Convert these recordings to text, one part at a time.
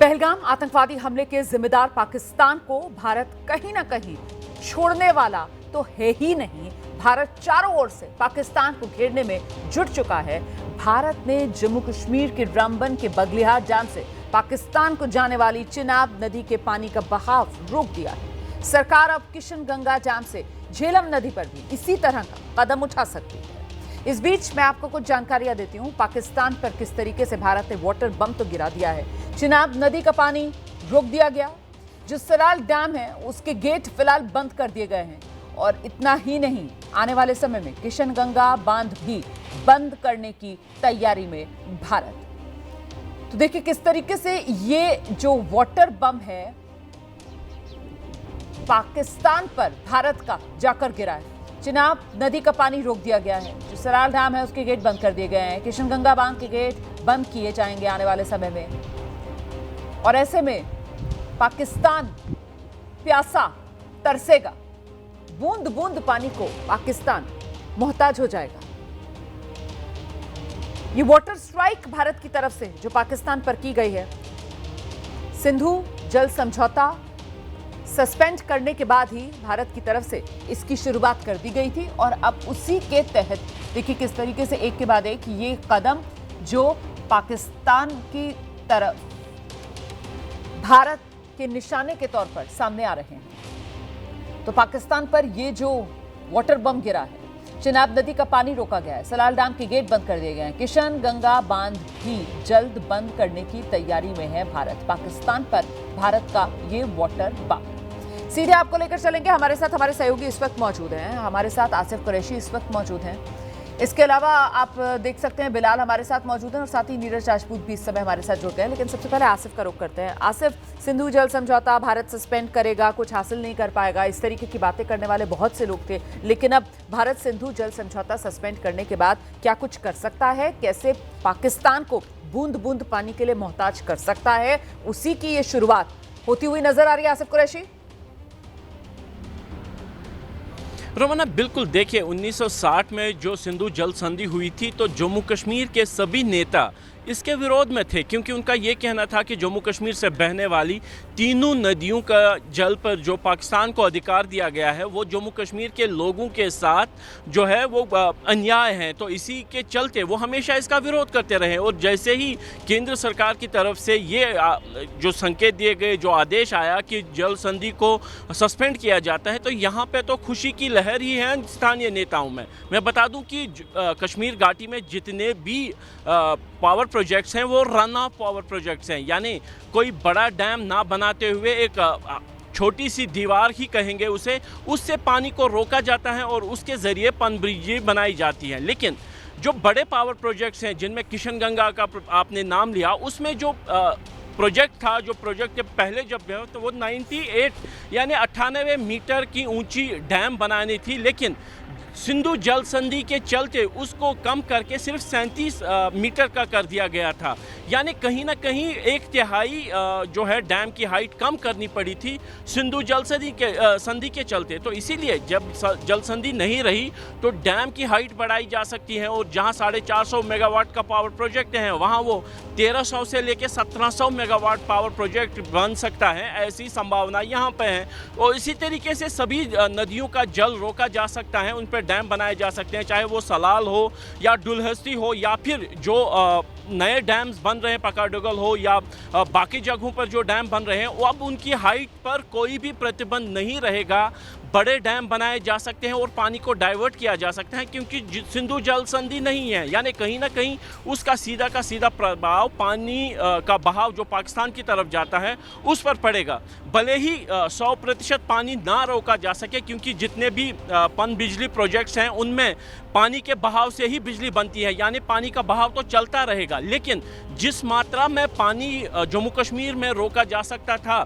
पहलगाम आतंकवादी हमले के जिम्मेदार पाकिस्तान को भारत कहीं ना कहीं छोड़ने वाला तो है ही नहीं। भारत चारों ओर से पाकिस्तान को घेरने में जुट चुका है। भारत ने जम्मू कश्मीर के रामबन के बगलिहार डैम से पाकिस्तान को जाने वाली चिनाब नदी के पानी का बहाव रोक दिया है। सरकार अब किशनगंगा डैम से झेलम नदी पर भी इसी तरह का कदम उठा सकती है। इस बीच मैं आपको कुछ जानकारियां देती हूं। पाकिस्तान पर किस तरीके से भारत ने वाटर बम तो गिरा दिया है। चिनाब नदी का पानी रोक दिया गया। जो सलाल डैम है उसके गेट फिलहाल बंद कर दिए गए हैं और इतना ही नहीं, आने वाले समय में किशनगंगा बांध भी बंद करने की तैयारी में भारत। तो देखिए किस तरीके से ये जो वाटर बम है पाकिस्तान पर भारत का जाकर गिरा है। चिनाब नदी का पानी रोक दिया गया है। जो सलाल डैम है उसके गेट बंद कर दिए गए हैं। किशनगंगा बांध के गेट बंद किए जाएंगे आने वाले समय में। और ऐसे में पाकिस्तान प्यासा तरसेगा। बूंद बूंद पानी को पाकिस्तान मोहताज हो जाएगा। ये वाटर स्ट्राइक भारत की तरफ से जो पाकिस्तान पर की गई है, सिंधु जल समझौता सस्पेंड करने के बाद ही भारत की तरफ से इसकी शुरुआत कर दी गई थी और अब उसी के तहत देखिए किस तरीके से एक के बाद एक ये कदम जो पाकिस्तान की तरफ भारत के निशाने के तौर पर सामने आ रहे हैं। तो पाकिस्तान पर ये जो वाटर बम गिरा है, चिनाब नदी का पानी रोका गया है, सलाल डैम के गेट बंद कर दिए गए हैं, किशनगंगा बांध भी जल्द बंद करने की तैयारी में है भारत। पाकिस्तान पर भारत का ये वाटर बम। सीधे आपको लेकर चलेंगे। हमारे साथ हमारे सहयोगी इस वक्त मौजूद हैं। हमारे साथ आसिफ कुरैशी इस वक्त मौजूद हैं। इसके अलावा आप देख सकते हैं बिलाल हमारे साथ मौजूद हैं और साथ ही नीरज राजपूत भी इस समय हमारे साथ जुड़ गए हैं। लेकिन सबसे पहले आसिफ का रुख करते हैं। आसिफ, सिंधु जल समझौता भारत सस्पेंड करेगा, कुछ हासिल नहीं कर पाएगा, इस तरीके की बातें करने वाले बहुत से लोग थे। लेकिन अब भारत सिंधु जल समझौता सस्पेंड करने के बाद क्या कुछ कर सकता है? कैसे पाकिस्तान को बूंद बूंद पानी के लिए मोहताज कर सकता है? उसी की ये शुरुआत होती हुई नजर आ रही है। आसिफ कुरैशी। रोमाना, बिल्कुल देखिए 1960 में जो सिंधु जल संधि हुई थी तो जम्मू कश्मीर के सभी नेता इसके विरोध में थे, क्योंकि उनका ये कहना था कि जम्मू कश्मीर से बहने वाली तीनों नदियों का जल पर जो पाकिस्तान को अधिकार दिया गया है वो जम्मू कश्मीर के लोगों के साथ जो है वो अन्याय है। तो इसी के चलते वो हमेशा इसका विरोध करते रहे। और जैसे ही केंद्र सरकार की तरफ से ये जो संकेत दिए गए, जो आदेश आया कि जल संधि को सस्पेंड किया जाता है, तो यहाँ पर तो खुशी की लहर ही है स्थानीय नेताओं में। मैं बता दूँ कि कश्मीर घाटी में जितने भी पावर प्रोजेक्ट्स हैं वो रन ऑफ पावर प्रोजेक्ट्स हैं, यानी कोई बड़ा डैम ना बनाते हुए एक छोटी सी दीवार ही कहेंगे उसे, उससे पानी को रोका जाता है और उसके ज़रिए पनबिजली बनाई जाती है। लेकिन जो बड़े पावर प्रोजेक्ट्स हैं जिनमें किशनगंगा का आपने नाम लिया, उसमें जो प्रोजेक्ट था, जो प्रोजेक्ट के पहले जब गए तो वो 98 यानी 98 मीटर की ऊंची डैम बनानी थी। लेकिन सिंधु जल संधि के चलते उसको कम करके सिर्फ 37 मीटर का कर दिया गया था। यानी कहीं ना कहीं 1/3 जो है डैम की हाइट कम करनी पड़ी थी सिंधु जल संधि के चलते। तो इसीलिए जब जल संधि नहीं रही तो डैम की हाइट बढ़ाई जा सकती है और जहां 450 मेगावाट का पावर प्रोजेक्ट है वहां वो 1300 से लेकर 1700 मेगावाट पावर प्रोजेक्ट बन सकता है। ऐसी संभावना यहाँ पे है। और इसी तरीके से सभी नदियों का जल रोका जा सकता है, उन पर डैम बनाए जा सकते हैं, चाहे वो सलाल हो या डुलहस्ती हो या फिर जो नए डैम्स बन रहे हैं पकाडुगल हो या बाकी जगहों पर जो डैम बन रहे हैं, वो अब उनकी हाइट पर कोई भी प्रतिबंध नहीं रहेगा। बड़े डैम बनाए जा सकते हैं और पानी को डाइवर्ट किया जा सकता है, क्योंकि सिंधु जल संधि नहीं है। यानी कहीं ना कहीं उसका सीधा का सीधा प्रभाव पानी का बहाव जो पाकिस्तान की तरफ जाता है उस पर पड़ेगा। भले ही 100% पानी ना रोका जा सके, क्योंकि जितने भी पन बिजली प्रोजेक्ट्स हैं उनमें पानी के बहाव से ही बिजली बनती है, यानी पानी का बहाव तो चलता रहेगा। लेकिन जिस मात्रा में पानी जम्मू कश्मीर में रोका जा सकता था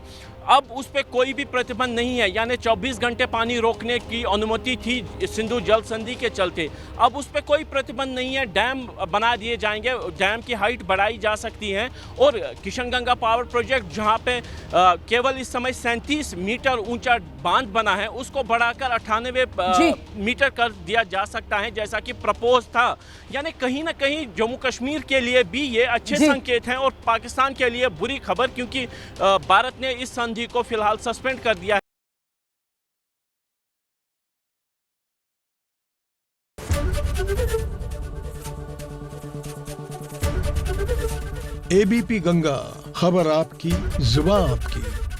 अब उस पर कोई भी प्रतिबंध नहीं है, यानी 24 घंटे पानी रोकने की अनुमति थी सिंधु जल संधि के चलते, अब उस पर कोई प्रतिबंध नहीं है। डैम बना दिए जाएंगे, डैम की हाइट बढ़ाई जा सकती है। और किशनगंगा पावर प्रोजेक्ट जहां पे केवल इस समय 37 मीटर ऊंचा बांध बना है, उसको बढ़ाकर 98 मीटर कर दिया जा सकता है, जैसा कि प्रपोज था। यानी कहीं ना कहीं जम्मू कश्मीर के लिए भी ये अच्छे संकेत हैं और पाकिस्तान के लिए बुरी खबर, क्योंकि भारत ने इस संधि को फिलहाल सस्पेंड कर दिया है। एबीपी गंगा, खबर आपकी, जुबान आपकी।